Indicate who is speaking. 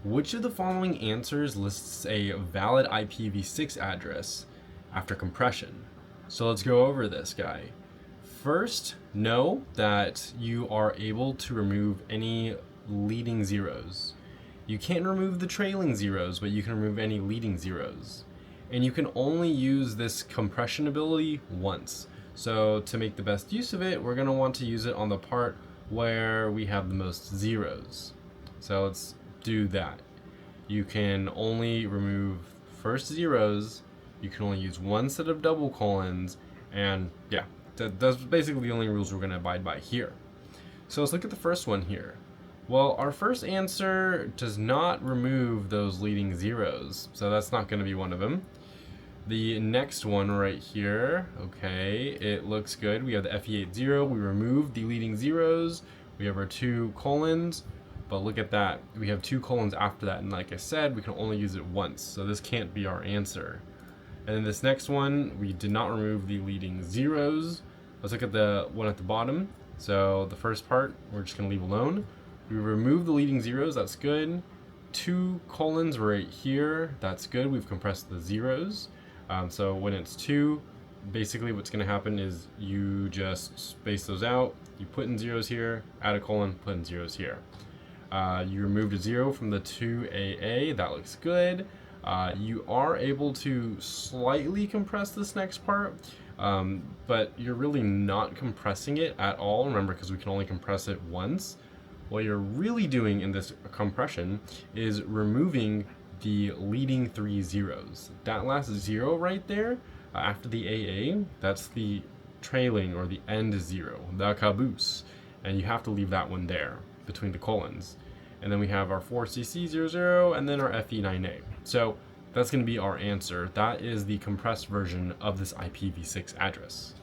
Speaker 1: Which of the following answers lists a valid IPv6 address after compression? So let's go over this guy. First, know that you are able to remove any leading zeros. You can't remove the trailing zeros, but you can remove any leading zeros. And you can only use this compression ability once. So to make the best use of it, we're going to want to use it on the part where we have the most zeros. So let's do that. You can only remove first zeros, you can only use one set of double colons, and yeah, that's basically the only rules we're going to abide by here. So let's look at the first one here. Well, our first answer does not remove those leading zeros, so that's not going to be one of them. The next one right here, okay, it looks good. We have the FE80, we removed the leading zeros, we have our two colons, but look at that, we have two colons after that, and like I said, we can only use it once, so this can't be our answer. And then this next one, we did not remove the leading zeros. Let's look at the one at the bottom. So the first part, we're just gonna leave alone. We removed the leading zeros, that's good. Two colons right here, that's good, we've compressed the zeros. So when it's two, basically what's gonna happen is you just space those out, you put in zeros here, add a colon, put in zeros here. You removed a zero from the 2AA, that looks good. You are able to slightly compress this next part, but you're really not compressing it at all, remember, because we can only compress it once. What you're really doing in this compression is removing the leading three zeros. That last zero right there, after the AA, that's the trailing or the end zero, the caboose, and you have to leave that one there between the colons. And then we have our 4CC00 and then our FE9A. So that's going to be our answer. That is the compressed version of this IPv6 address.